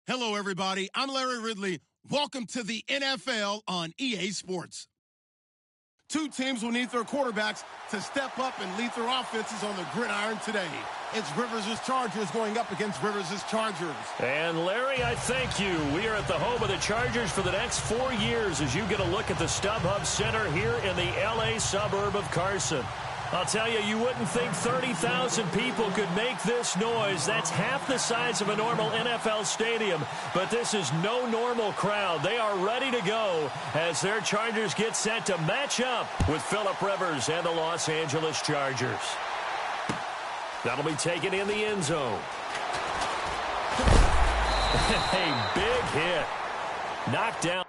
Hello, everybody. I'm Larry Ridley. Welcome to the NFL on EA Sports. Two teams will need their quarterbacks to step up and lead their offenses on the gridiron today. It's Rivers' Chargers going up against Rivers' Chargers. And Larry, I thank you. We are at the home of the Chargers for the next 4 years as you get a look at the StubHub Center here in the L.A. suburb of Carson. I'll tell you, you wouldn't think 30,000 people could make this noise. That's half the size of a normal NFL stadium, but this is no normal crowd. They are ready to go as their Chargers get set to match up with Phillip Rivers and the Los Angeles Chargers. That'll be taken in the end zone. A big hit. Knocked down.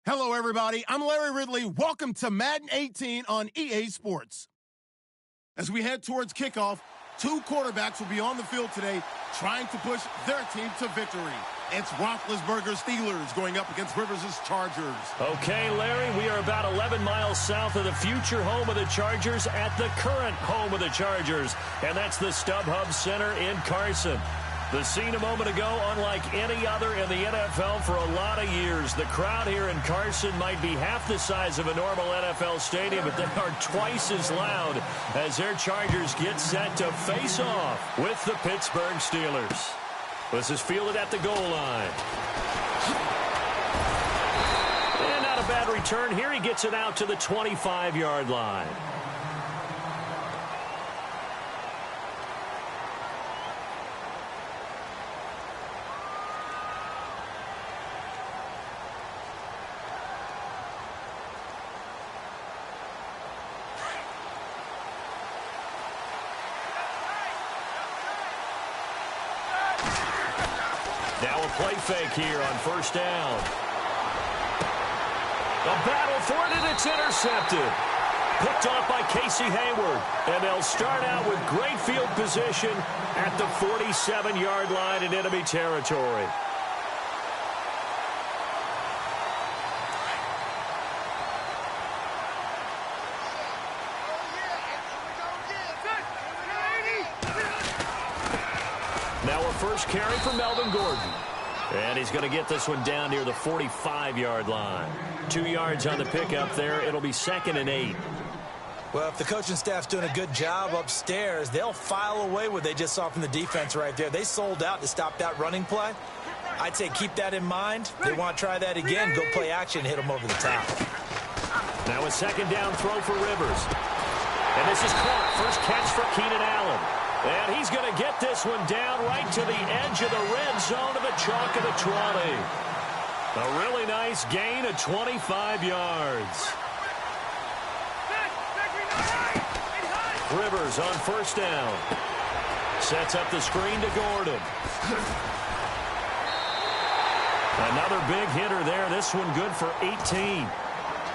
Hello, everybody. I'm Larry Ridley. Welcome to Madden 18 on EA Sports. As we head towards kickoff, two quarterbacks will be on the field today trying to push their team to victory. It's Roethlisberger's Steelers going up against Rivers' Chargers. Okay, Larry, we are about 11 miles south of the future home of the Chargers at the current home of the Chargers, and that's the StubHub Center in Carson. The scene a moment ago, unlike any other in the NFL for a lot of years. The crowd here in Carson might be half the size of a normal NFL stadium, but they are twice as loud as their Chargers get set to face off with the Pittsburgh Steelers. This is fielded at the goal line. And not a bad return here. He gets it out to the 25-yard line. Now a play fake here on first down. A battle for it, and it's intercepted. Picked off by Casey Hayward. And they'll start out with great field position at the 47-yard line in enemy territory. Now a first carry for Melvin Gordon. And he's going to get this one down near the 45-yard line. 2 yards on the pickup there. It'll be 2nd and 8. Well, if the coaching staff's doing a good job upstairs, they'll file away what they just saw from the defense right there. They sold out to stop that running play. I'd say keep that in mind. They want to try that again. Go play action, hit them over the top. Now a second down throw for Rivers. And this is caught. First catch for Keenan Allen. And he's going to get this one down right to the edge of the red zone of the chalk of the 20. A really nice gain of 25 yards. Rivers on first down. Sets up the screen to Gordon. Another big hitter there. This one good for 18.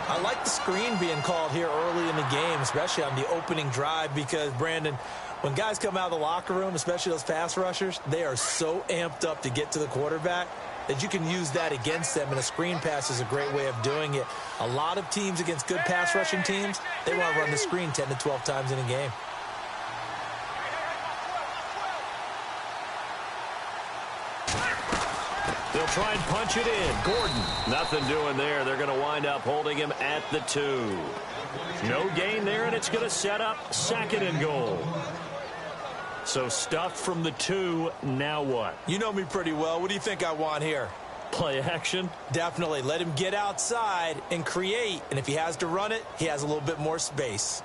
I like the screen being called here early in the game, especially on the opening drive, because, Brandon, when guys come out of the locker room, especially those pass rushers, they are so amped up to get to the quarterback that you can use that against them, and a screen pass is a great way of doing it. A lot of teams against good pass rushing teams, they want to run the screen 10 to 12 times in a game. They'll try and punch it in. Gordon, nothing doing there. They're going to wind up holding him at the 2. No gain there, and it's going to set up second and goal. So stuffed from the 2, now what? You know me pretty well. What do you think I want here? Play action? Definitely. Let him get outside and create, and if he has to run it, he has a little bit more space.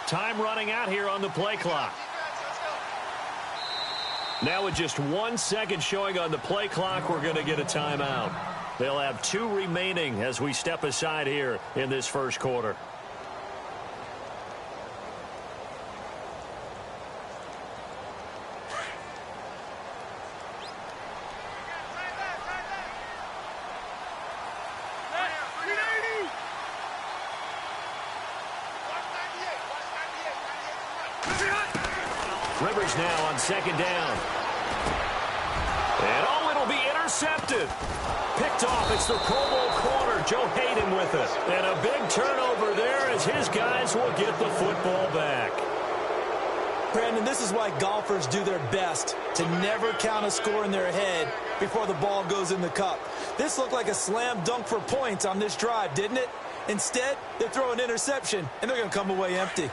Time running out here on the play clock. Now with just 1 second showing on the play clock, we're going to get a timeout. They'll have 2 remaining as we step aside here in this first quarter. Rivers now on second down. And oh, it'll be intercepted. Picked off. It's the Pro Bowl corner, Joe Hayden, with it. And a big turnover there as his guys will get the football back. Brandon, this is why golfers do their best to never count a score in their head before the ball goes in the cup. This looked like a slam dunk for points on this drive, didn't it? Instead, they throw an interception, and they're going to come away empty.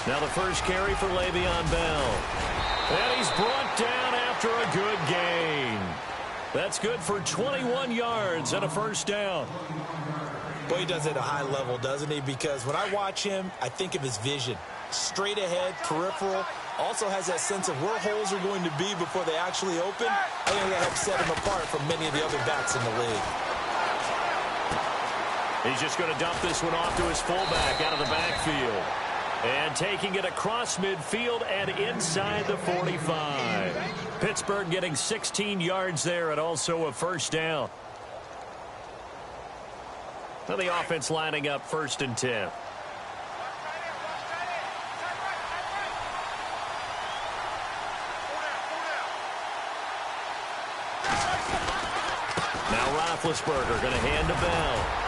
Now the first carry for Le'Veon Bell. And he's brought down after a good gain. That's good for 21 yards and a first down. Well, he does it at a high level, doesn't he? Because when I watch him, I think of his vision. Straight ahead, peripheral. Also has that sense of where holes are going to be before they actually open. I think that helps set him apart from many of the other backs in the league. He's just going to dump this one off to his fullback out of the backfield. And taking it across midfield and inside the 45. Pittsburgh getting 16 yards there and also a first down. Now the offense lining up 1st and 10. Now Roethlisberger going to hand to Bell.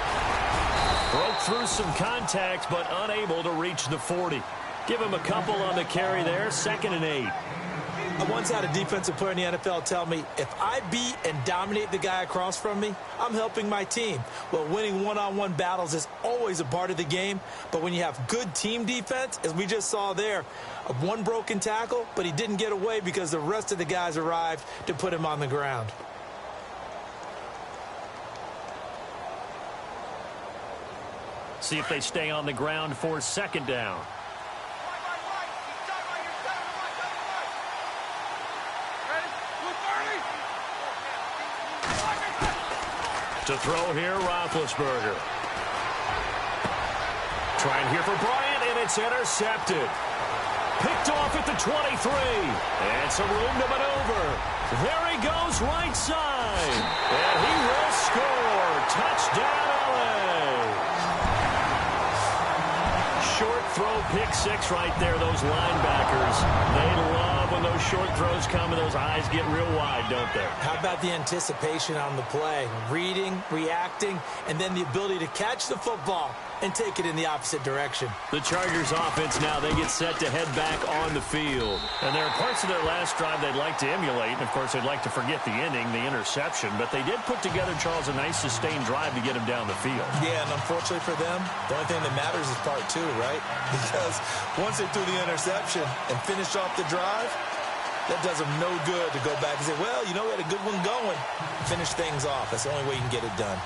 Broke through some contact, but unable to reach the 40. Give him a couple on the carry there, 2nd and 8. I once had a defensive player in the NFL tell me, if I beat and dominate the guy across from me, I'm helping my team. Well, winning one-on-one battles is always a part of the game, but when you have good team defense, as we just saw there, one broken tackle, but he didn't get away because the rest of the guys arrived to put him on the ground. See if they stay on the ground for 2nd down. To throw here, Roethlisberger. Trying here for Bryant, and it's intercepted. Picked off at the 23. And some room to maneuver. There he goes, right side. And he will score. Touchdown, LA. Short throw picked pick six right there, those linebackers. They love when those short throws come and those eyes get real wide, don't they? How about the anticipation on the play? Reading, reacting, and then the ability to catch the football and take it in the opposite direction. The Chargers offense now, they get set to head back on the field. And there are parts of their last drive they'd like to emulate. And, of course, they'd like to forget the inning, the interception. But they did put together, Charles, a nice sustained drive to get him down the field. Yeah, and unfortunately for them, the only thing that matters is part two, right? Because once they threw the interception and finished off the drive, that does them no good to go back and say, well, you know, we had a good one going. Finish things off. That's the only way you can get it done.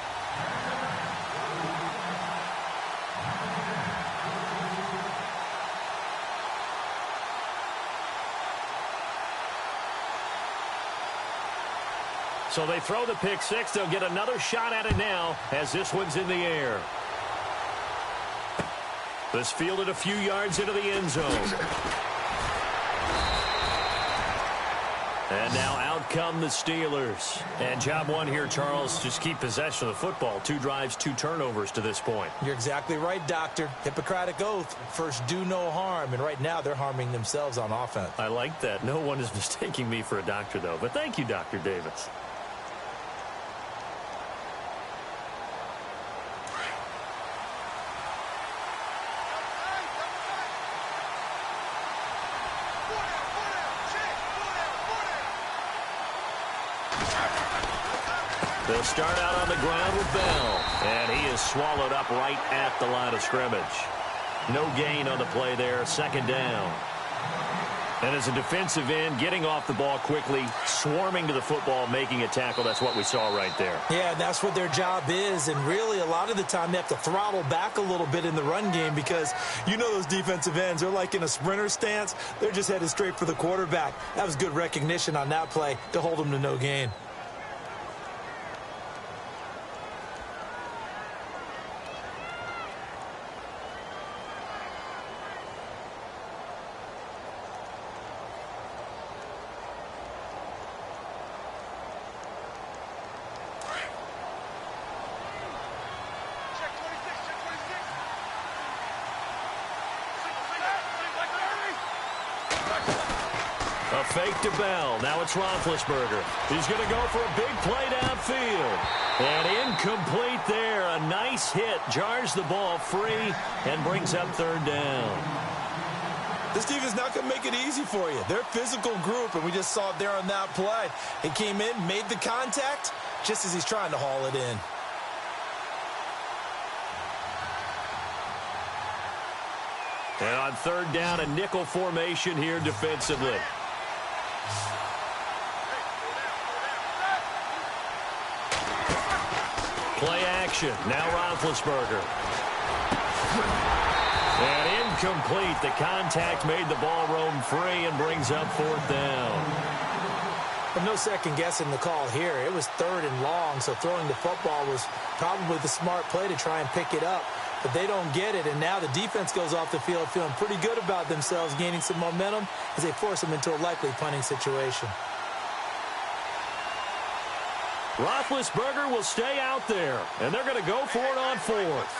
So they throw the pick six. They'll get another shot at it now as this one's in the air. This fielded a few yards into the end zone. And now out come the Steelers. And job one here, Charles, just keep possession of the football. 2 drives, 2 turnovers to this point. You're exactly right, Doctor. Hippocratic oath. First, do no harm. And right now, they're harming themselves on offense. I like that. No one is mistaking me for a doctor, though. But thank you, Dr. Davis. They'll start out on the ground with Bell, and he is swallowed up right at the line of scrimmage. No gain on the play there, second down. And as a defensive end, getting off the ball quickly, swarming to the football, making a tackle, that's what we saw right there. Yeah, that's what their job is, and really a lot of the time they have to throttle back a little bit in the run game because you know those defensive ends, they're like in a sprinter stance. They're just headed straight for the quarterback. That was good recognition on that play to hold them to no gain. Fake to Bell. Now it's Roethlisberger. He's going to go for a big play downfield. And incomplete there. A nice hit. Jars the ball free and brings up third down. This team is not going to make it easy for you. They're a physical group, and we just saw it there on that play. He came in, made the contact, just as he's trying to haul it in. And on third down, a nickel formation here defensively. Play action. Now Roethlisberger. And incomplete. The contact made the ball roam free and brings up fourth down. Well, no second guessing the call here. It was third and long, so throwing the football was probably the smart play to try and pick it up. But they don't get it, and now the defense goes off the field feeling pretty good about themselves, gaining some momentum as they force them into a likely punting situation. Roethlisberger will stay out there, and they're going to go for it on fourth.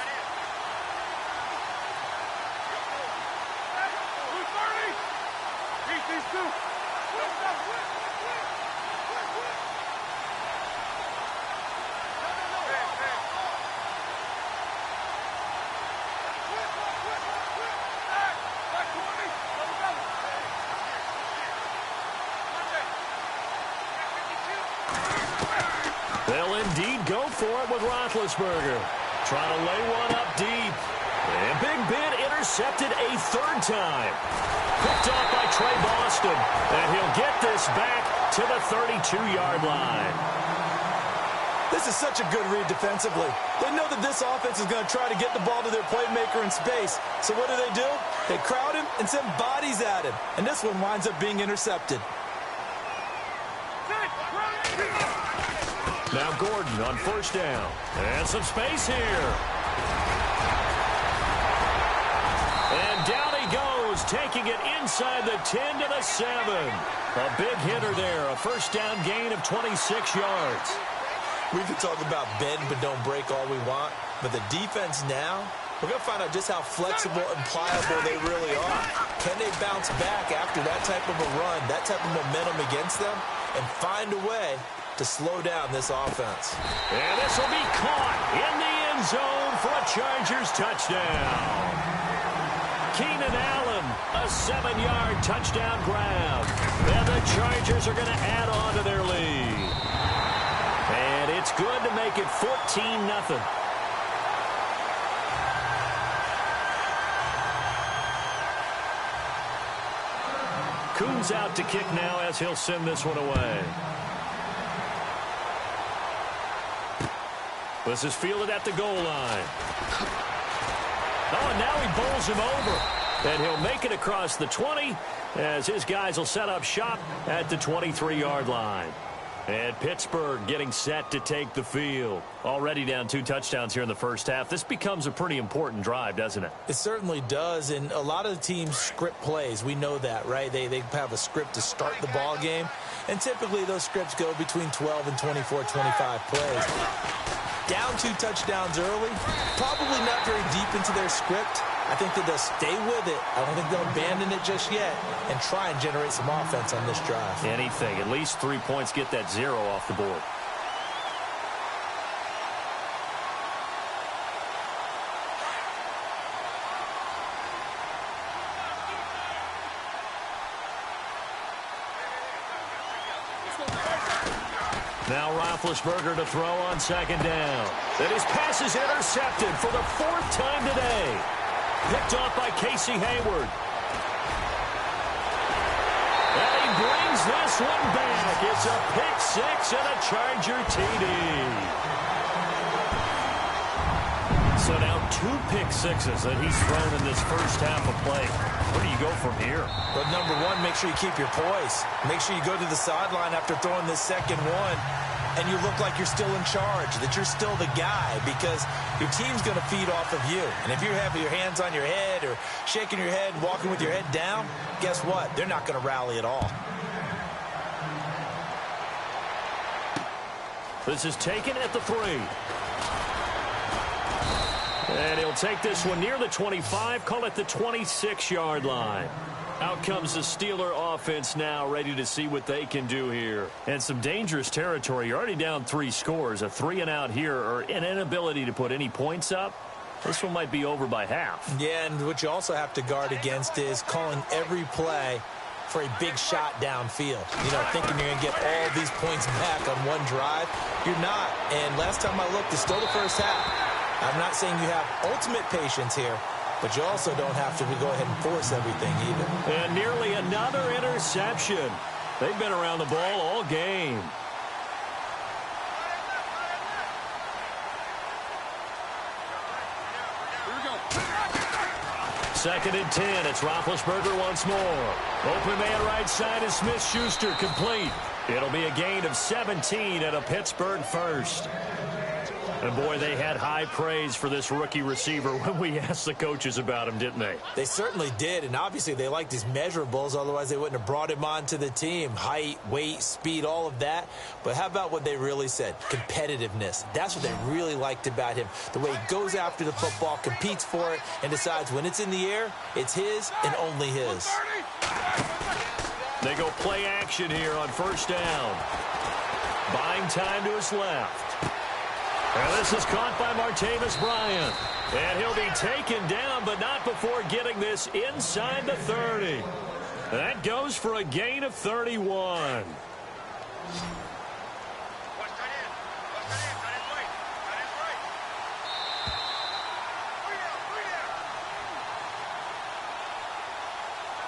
They'll indeed go for it with Roethlisberger. Trying to lay one up deep. And Big Ben intercepted a third time. Picked off by Trey Boston. And he'll get this back to the 32-yard line. This is such a good read defensively. They know that this offense is going to try to get the ball to their playmaker in space. So what do? They crowd him and send bodies at him. And this one winds up being intercepted. Now Gordon on first down. And some space here. And down he goes, taking it inside the 10 to the 7. A big hitter there, a first down gain of 26 yards. We can talk about bend but don't break all we want, but the defense now We're going to find out just how flexible and pliable they really are. Can they bounce back after that type of a run, that type of momentum against them, and find a way to slow down this offense? And this will be caught in the end zone for a Chargers touchdown. Keenan Allen, a 7-yard touchdown grab. And the Chargers are going to add on to their lead. And it's good to make it 14-0. Coons out to kick now as he'll send this one away. This is fielded at the goal line. Oh, and now he bowls him over. And he'll make it across the 20 as his guys will set up shop at the 23-yard line. And Pittsburgh getting set to take the field. Already down 2 touchdowns here in the first half. This becomes a pretty important drive, doesn't it? It certainly does, and a lot of the teams script plays. We know that, right? They have a script to start the ball game, and typically those scripts go between 12 and 24, 25 plays. Down 2 touchdowns early, probably not very deep into their script. I think that they'll stay with it. I don't think they'll abandon it just yet and try and generate some offense on this drive. Anything. At least 3 points, get that 0 off the board. Now Roethlisberger to throw on 2nd down. And his pass is intercepted for the 4th time today. Picked off by Casey Hayward. And he brings this one back. It's a pick 6 and a Charger TD. So now 2 pick 6s that he's thrown in this first half of play. Where do you go from here? But number one, make sure you keep your poise. Make sure you go to the sideline after throwing this second one, and you look like you're still in charge, that you're still the guy, because your team's going to feed off of you. And if you're having your hands on your head or shaking your head, walking with your head down, guess what? They're not going to rally at all. This is taken at the 3. And he'll take this one near the 25, call it the 26-yard line. Out comes the Steeler offense now, ready to see what they can do here. And some dangerous territory. You're already down 3 scores. A 3-and-out here, or an inability to put any points up. This one might be over by half. Yeah, and what you also have to guard against is calling every play for a big shot downfield. You know, thinking you're going to get all these points back on one drive. You're not. And last time I looked, it's still the first half. I'm not saying you have ultimate patience here, but you also don't have to go ahead and force everything either. And nearly another interception. They've been around the ball all game. Second and 10. It's Roethlisberger once more. Open man right side is Smith-Schuster, complete. It'll be a gain of 17 and a Pittsburgh first. And, boy, they had high praise for this rookie receiver when we asked the coaches about him, didn't they? They certainly did, and obviously they liked his measurables. Otherwise, they wouldn't have brought him onto the team. Height, weight, speed, all of that. But how about what they really said? Competitiveness. That's what they really liked about him. The way he goes after the football, competes for it, and decides when it's in the air, it's his and only his. They go play action here on 1st down. Buying time to his left. And this is caught by Martavis Bryant. And he'll be taken down, but not before getting this inside the 30. That goes for a gain of 31.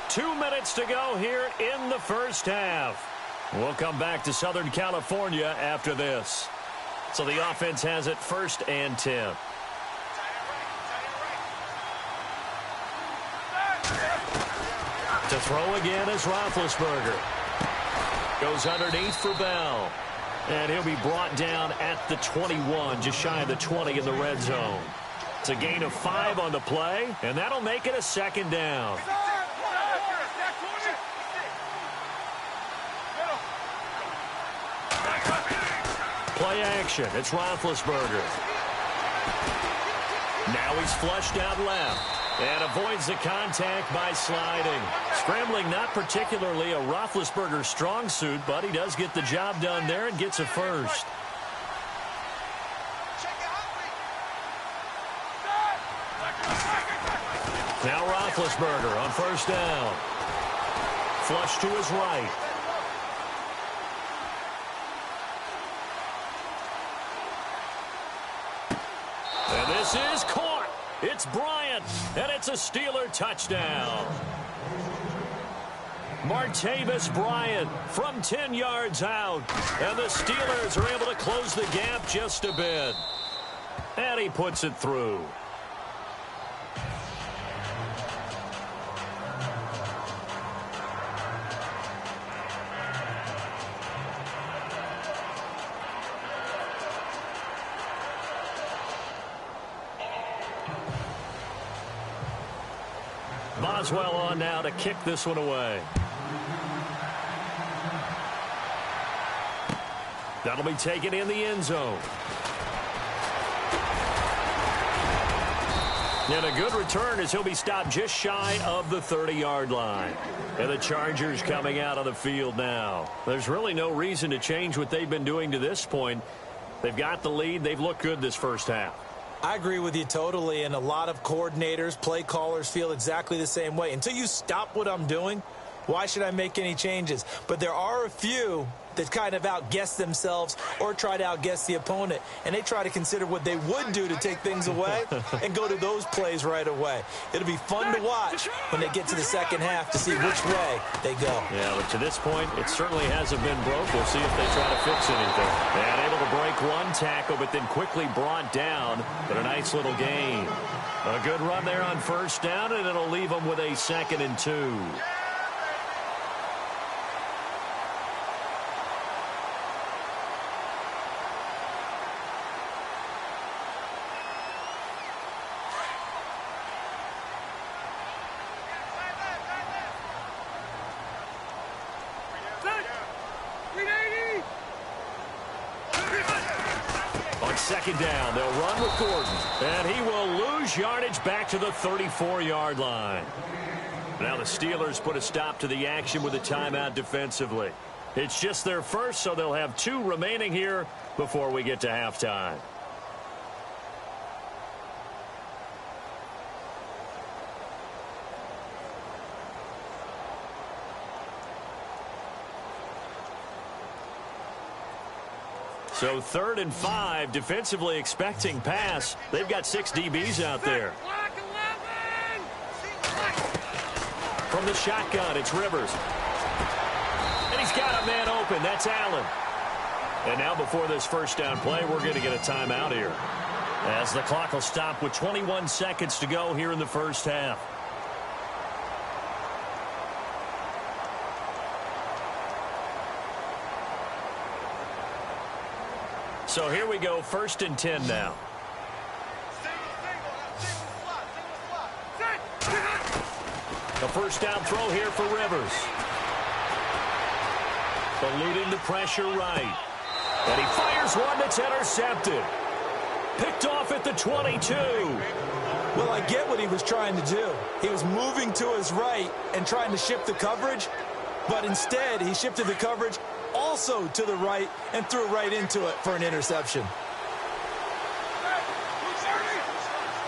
Two minutes to go here in the first half. We'll come back to Southern California after this. So the offense has it 1st and 10. To throw again is Roethlisberger. Goes underneath for Bell. And he'll be brought down at the 21, just shy of the 20 in the red zone. It's a gain of 5 on the play, and that'll make it a 2nd down. Play action. It's Roethlisberger. Now he's flushed out left and avoids the contact by sliding. Scrambling, not particularly a Roethlisberger strong suit, but he does get the job done there and gets a first. Now Roethlisberger on first down. Flush to his right. And this is caught. It's Bryant, and it's a Steeler touchdown. Martavis Bryant from 10 yards out. And the Steelers are able to close the gap just a bit. And he puts it through. Boswell on now to kick this one away. That'll be taken in the end zone. And a good return as he'll be stopped just shy of the 30-yard line. And the Chargers coming out on the field now. There's really no reason to change what they've been doing to this point. They've got the lead. They've looked good this first half. I agree with you totally, and a lot of coordinators, play callers feel exactly the same way. Until you stop what I'm doing, why should I make any changes? But there are a few that kind of outguess themselves or try to outguess the opponent, and they try to consider what they would do to take things away and go to those plays right away. It'll be fun to watch when they get to the second half to see which way they go. Yeah, but to this point, it certainly hasn't been broke. We'll see if they try to fix anything. And able to break one tackle, but then quickly brought down. But a nice little gain. A good run there on first down, and it'll leave them with a 2nd and 2. Second down, they'll run with Gordon, and he will lose yardage back to the 34-yard line. Now the Steelers put a stop to the action with a timeout defensively. It's just their first, so they'll have 2 remaining here before we get to halftime. So 3rd and 5, defensively expecting pass. They've got 6 DBs out there. From the shotgun, it's Rivers. And he's got a man open. That's Allen. And now before this first down play, we're going to get a timeout here, as the clock will stop with 21 seconds to go here in the first half. So here we go, 1st and 10 now. The first down throw here for Rivers. Eluding the pressure right. And he fires one that's intercepted. Picked off at the 22. Well, I get what he was trying to do. He was moving to his right and trying to shift the coverage, but instead he shifted the coverage also to the right and threw right into it for an interception.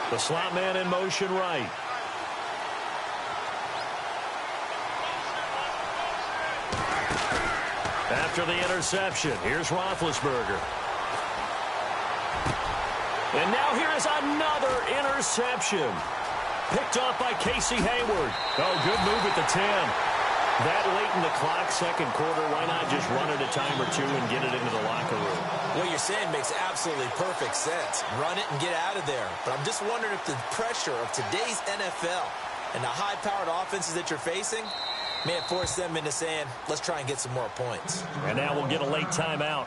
The slot man in motion right. After the interception, here's Roethlisberger. And now here is another interception. Picked off by Casey Hayward. Oh, good move at the 10. That late in the clock, second quarter, why not just run it a time or 2 and get it into the locker room? What you're saying makes absolutely perfect sense. Run it and get out of there. But I'm just wondering if the pressure of today's NFL and the high-powered offenses that you're facing may have forced them into saying, let's try and get some more points. And now we'll get a late timeout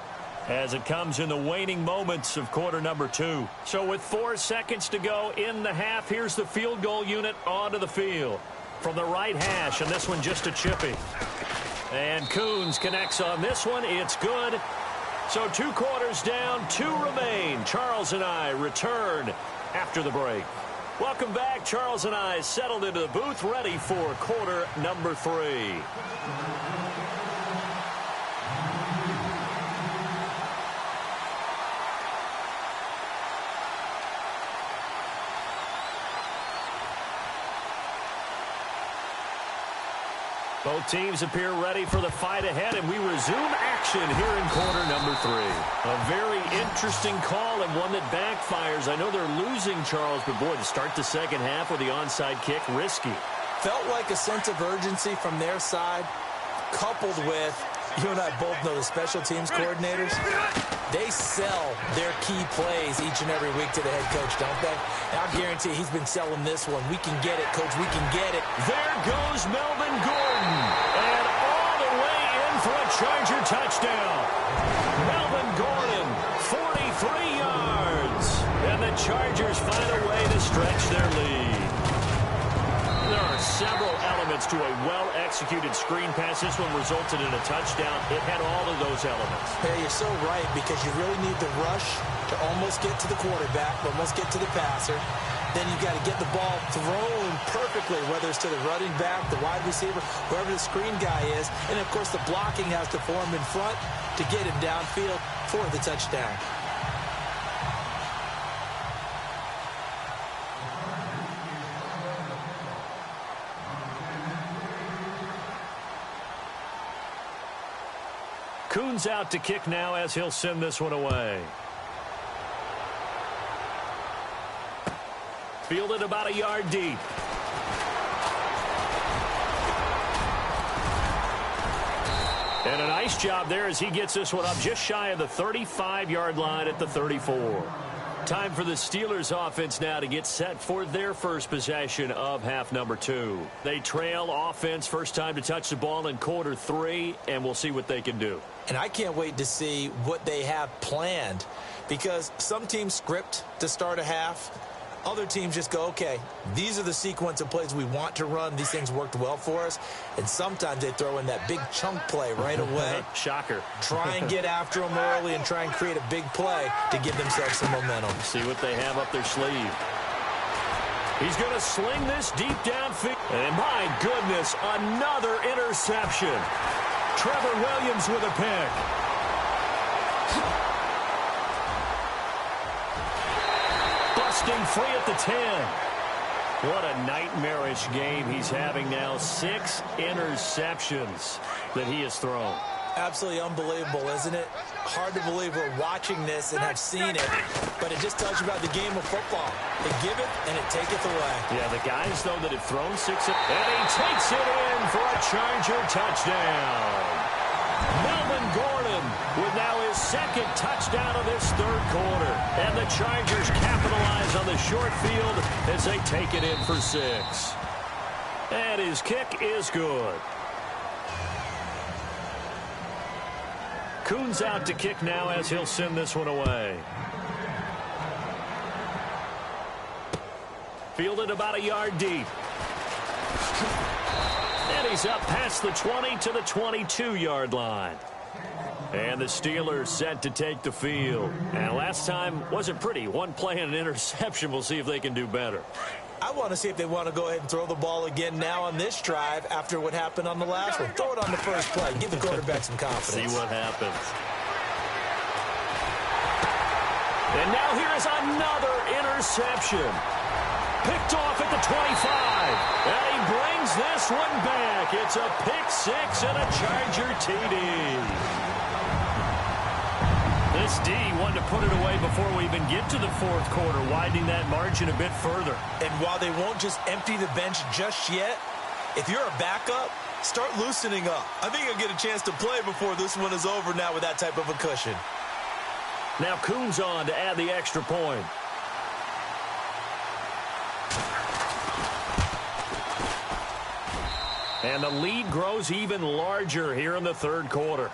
as it comes in the waning moments of quarter number 2. So with 4 seconds to go in the half, here's the field goal unit onto the field. From the right hash, and this one just a chippy. And Coons connects on this one. It's good. So 2 quarters down, 2 remain. Charles and I return after the break. Welcome back. Charles and I settled into the booth, ready for quarter number 3. Both teams appear ready for the fight ahead, and we resume action here in quarter number 3. A very interesting call and one that backfires. I know they're losing, Charles, but boy, to start the second half with the onside kick, risky. Felt like a sense of urgency from their side, coupled with, you and I both know the special teams coordinators, they sell their key plays each and every week to the head coach, don't they? And I guarantee he's been selling this one. We can get it, coach, we can get it. There goes Melvin Gordon, and all the way in for a Charger touchdown. Melvin Gordon, 43 yards, and the Chargers find a way to stretch their lead. There are several elements to a well-executed screen pass. This one resulted in a touchdown. It had all of those elements. Yeah, you're so right, because you really need the rush to almost get to the quarterback, almost get to the passer. Then you've got to get the ball thrown perfectly, whether it's to the running back, the wide receiver, whoever the screen guy is. And, of course, the blocking has to form in front to get him downfield for the touchdown. Kuhn's out to kick now as he'll send this one away. Fielded about a yard deep. And a nice job there as he gets this one up just shy of the 35-yard line at the 34. Time for the Steelers offense now to get set for their first possession of half number 2. They trail offense, first time to touch the ball in quarter 3, and we'll see what they can do. And I can't wait to see what they have planned, because some teams script to start a half. Other teams just go, okay, these are the sequence of plays we want to run. These things worked well for us. And sometimes they throw in that big chunk play right away. Shocker. Try and get after them early and try and create a big play to give themselves some momentum. See what they have up their sleeve. He's going to sling this deep downfield. And my goodness, another interception. Trevor Williams with a pick. Busting free at the 10. What a nightmarish game he's having now. 6 interceptions that he has thrown. Absolutely unbelievable, isn't it? Hard to believe we're watching this and have seen it, but it just tells you about the game of football. They give it and it taketh away. Yeah, the guys, though, that have thrown 6, and he takes it in for a Charger touchdown. Melvin Gordon with now his 2nd touchdown of this 3rd quarter. And the Chargers capitalize on the short field as they take it in for 6. And his kick is good. Kuhn's out to kick now as he'll send this one away. Fielded about a yard deep. And he's up past the 20 to the 22-yard line. And the Steelers set to take the field. And last time wasn't pretty. One play and an interception. We'll see if they can do better. I want to see if they want to go ahead and throw the ball again now on this drive after what happened on the last one. Throw it on the first play. Give the quarterback some confidence. See what happens. And now here is another interception. Picked off at the 25. And he brings this one back. It's a pick 6 and a Charger TD. This D wanted to put it away before we even get to the 4th quarter, widening that margin a bit further. And while they won't just empty the bench just yet, if you're a backup, start loosening up. I think you'll get a chance to play before this one is over now with that type of a cushion. Now Kuhn's on to add the extra point. And the lead grows even larger here in the 3rd quarter.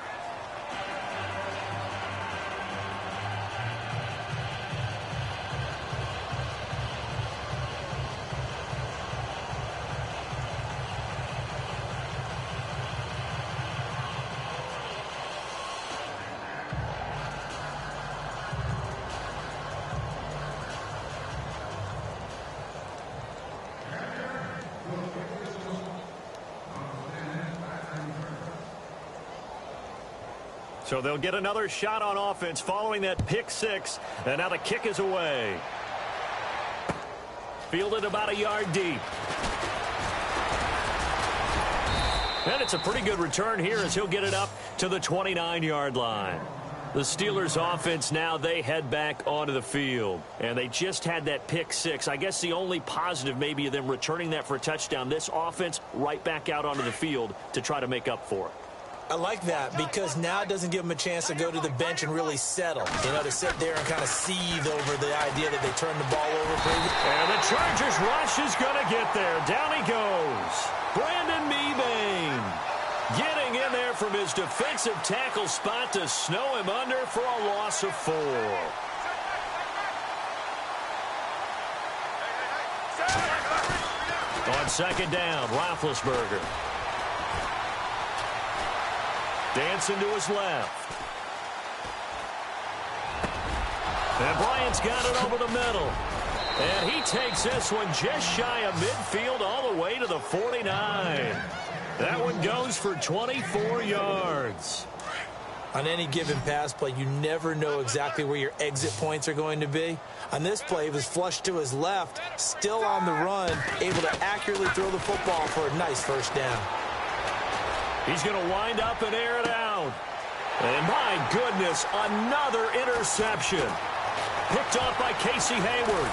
So they'll get another shot on offense following that pick six. And now the kick is away. Fielded about a yard deep. And it's a pretty good return here as he'll get it up to the 29-yard line. The Steelers offense now, they head back onto the field. And they just had that pick six. I guess the only positive maybe of them returning that for a touchdown. This offense right back out onto the field to try to make up for it. I like that because now it doesn't give them a chance to go to the bench and really settle. You know, to sit there and kind of seethe over the idea that they turned the ball over. And the Chargers rush is going to get there. Down he goes. Brandon Mebane getting in there from his defensive tackle spot to snow him under for a loss of 4. On second down, Roethlisberger. Dancing to his left. And Bryant's got it over the middle. And he takes this one just shy of midfield all the way to the 49. That one goes for 24 yards. On any given pass play, you never know exactly where your exit points are going to be. On this play, he was flushed to his left, still on the run, able to accurately throw the football for a nice first down. He's going to wind up and air it out. And my goodness, another interception. Picked off by Casey Hayward.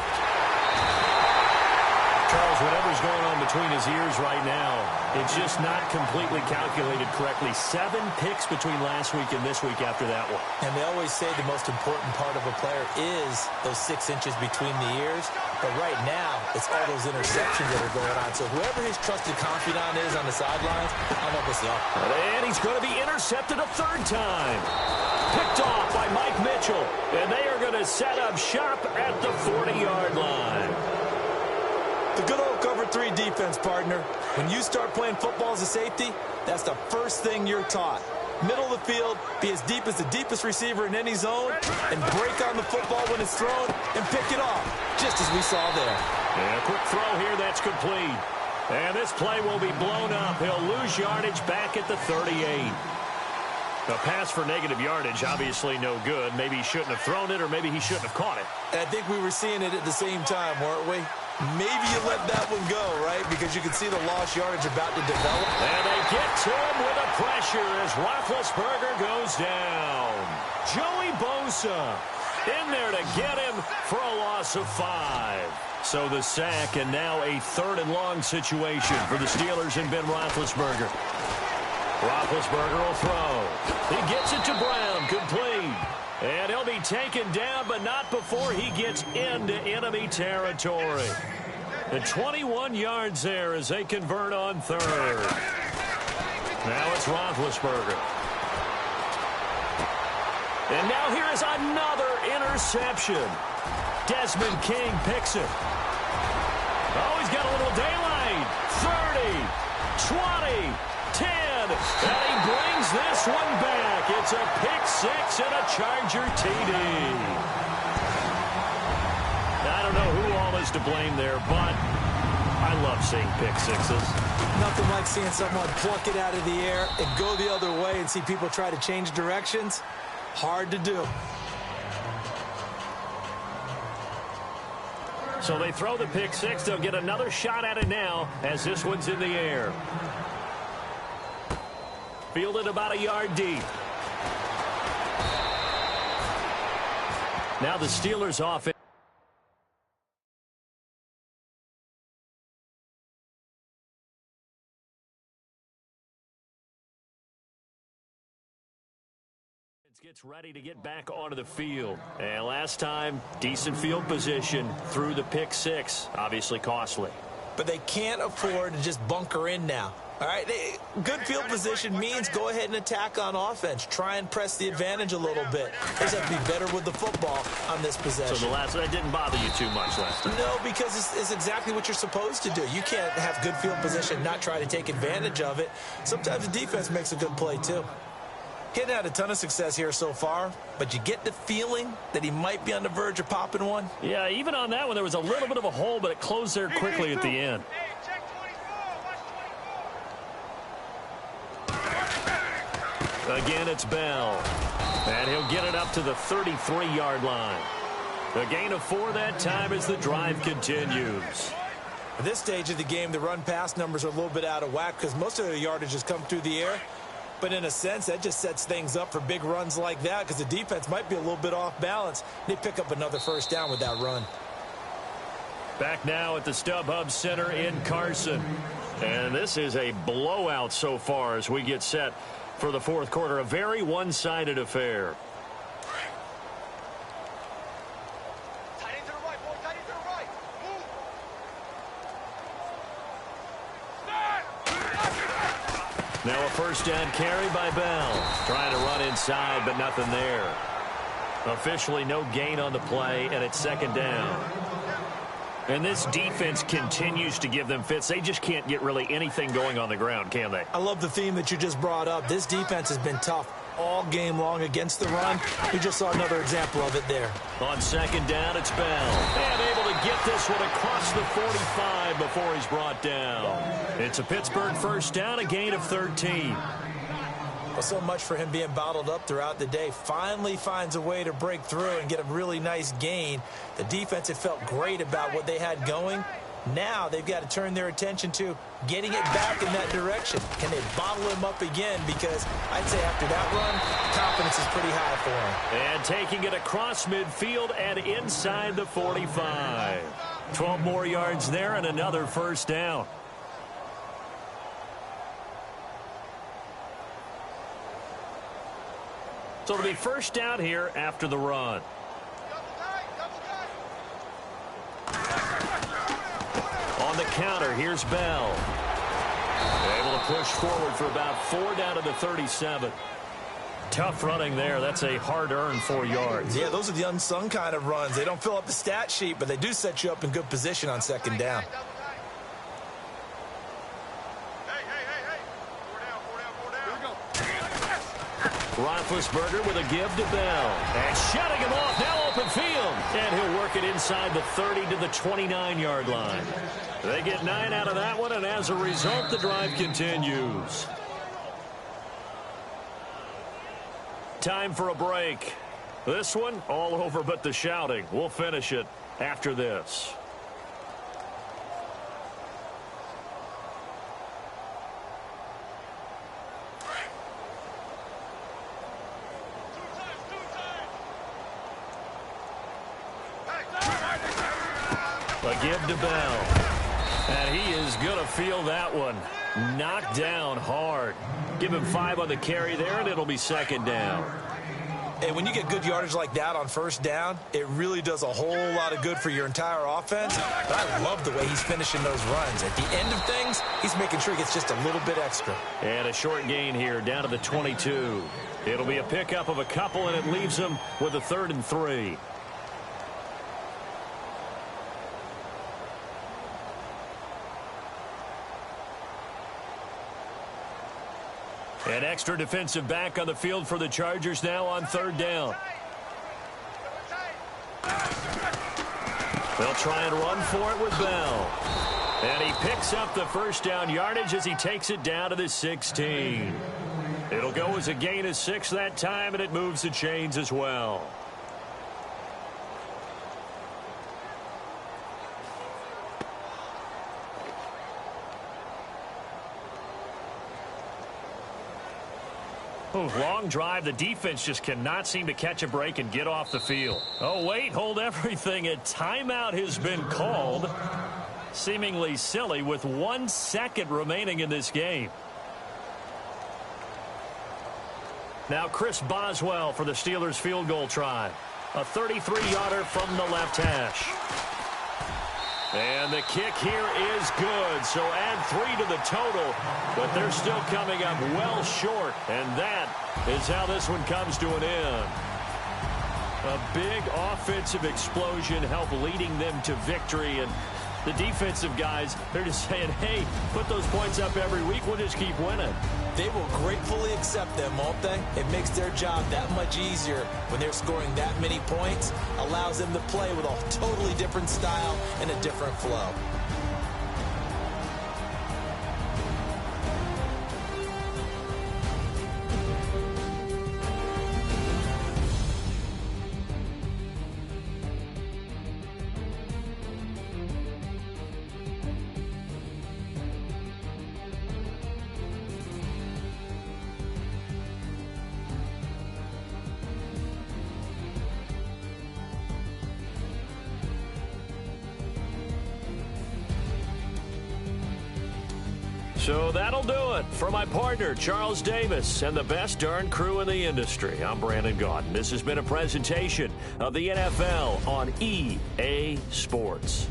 Charles, whatever's going on between his ears right now, it's just not completely calculated correctly. 7 picks between last week and this week after that one. And they always say the most important part of a player is those 6 inches between the ears. But right now, it's all those interceptions that are going on. So whoever his trusted confidant is on the sidelines, I'm up with you. And he's going to be intercepted a 3rd time. Picked off by Mike Mitchell. And they are going to set up shop at the 40-yard line. The good old cover 3 defense, partner. When you start playing football as a safety, that's the first thing you're taught. Middle of the field, be as deep as the deepest receiver in any zone, and break on the football when it's thrown and pick it off, just as we saw there. And a quick throw here, that's complete. And this play will be blown up. He'll lose yardage back at the 38. A pass for negative yardage, obviously no good. Maybe he shouldn't have thrown it, or maybe he shouldn't have caught it. And I think we were seeing it at the same time, weren't we? Maybe you let that one go, right? Because you can see the lost yardage about to develop. And they get to him with a pressure as Roethlisberger goes down. Joey Bosa in there to get him for a loss of 5. So the sack, and now a 3rd and long situation for the Steelers and Ben Roethlisberger. Roethlisberger will throw. He gets it to Brown, complete. And he'll be taken down, but not before he gets into enemy territory. The 21 yards there as they convert on 3rd. Now it's Roethlisberger. And now here is another interception. Desmond King picks it. Oh, he's got a little daylight. 30, 20, 10. And he brings this one back. It's a pick 6 and a Charger TD. I don't know who all is to blame there, but I love seeing pick 6s. Nothing like seeing someone pluck it out of the air and go the other way and see people try to change directions. Hard to do. So they throw the pick 6. They'll get another shot at it now as this one's in the air. Fielded about a yard deep. Now the Steelers offense gets ready to get back onto the field. And last time, decent field position through the pick 6. Obviously costly. But they can't afford to just bunker in now. All right, good field position means go ahead and attack on offense. Try and press the advantage a little bit. They just have to be better with the football on this possession. So the last one didn't bother you too much last time? No, because it's exactly what you're supposed to do. You can't have good field position, not try to take advantage of it. Sometimes the defense makes a good play, too. He hadn't had a ton of success here so far, but you get the feeling that he might be on the verge of popping one. Yeah, even on that one, there was a little bit of a hole, but it closed there quickly at the end. Again, it's Bell. And he'll get it up to the 33-yard line. A gain of 4 that time as the drive continues. At this stage of the game, the run-pass numbers are a little bit out of whack because most of the yardage has come through the air. But in a sense, that just sets things up for big runs like that because the defense might be a little bit off balance. They pick up another first down with that run. Back now at the StubHub Center in Carson. And this is a blowout so far as we get set for the fourth quarter. A very one-sided affair. Now a first down carry by Bell. Trying to run inside, but nothing there. Officially no gain on the play, and it's second down. And this defense continues to give them fits. They just can't get really anything going on the ground, can they? I love the theme that you just brought up. This defense has been tough all game long against the run. We just saw another example of it there. On second down, it's Bell. And able to get this one across the 45 before he's brought down. It's a Pittsburgh first down, a gain of 13. Well, so much for him being bottled up throughout the day. Finally finds a way to break through and get a really nice gain. The defense had felt great about what they had going. Now they've got to turn their attention to getting it back in that direction. Can they bottle him up again? Because I'd say after that run, confidence is pretty high for him. And taking it across midfield and inside the 45. 12 more yards there and another first down. So it'll be first down here after the run. On the counter, here's Bell. Able to push forward for about 4 down to the 37. Tough running there. That's a hard-earned 4 yards. Yeah, those are the unsung kind of runs. They don't fill up the stat sheet, but they do set you up in good position on second down. Roethlisberger with a give to Bell. And shutting him off, now open field. And he'll work it inside the 30 to the 29-yard line. They get 9 out of that one, and as a result, the drive continues. Time for a break. This one, all over but the shouting. We'll finish it after this. A give to Bell. And he is going to feel that one. Knocked down hard. Give him 5 on the carry there, and it'll be second down. And when you get good yardage like that on first down, it really does a whole lot of good for your entire offense. But I love the way he's finishing those runs. At the end of things, he's making sure he gets just a little bit extra. And a short gain here down to the 22. It'll be a pickup of a couple, and it leaves him with a 3rd and 3. An extra defensive back on the field for the Chargers now on 3rd down. They'll try and run for it with Bell. And he picks up the first down yardage as he takes it down to the 16. It'll go as a gain of 6 that time, and it moves the chains as well. Long drive. The defense just cannot seem to catch a break and get off the field. Oh, wait, hold everything. A timeout has been called. Seemingly silly with 1 second remaining in this game. Now Chris Boswell for the Steelers field goal try. A 33-yarder from the left hash. And the kick here is good, so add 3 to the total, but they're still coming up well short, and that is how this one comes to an end. A big offensive explosion helped leading them to victory, and the defensive guys, they're just saying, hey, put those points up every week, we'll just keep winning. They will gratefully accept them, won't they? It makes their job that much easier when they're scoring that many points. Allows them to play with a totally different style and a different flow. So that'll do it. For my partner, Charles Davis, and the best darn crew in the industry, I'm Brandon Gaudin. This has been a presentation of the NFL on EA Sports.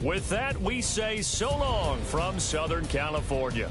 With that, we say so long from Southern California.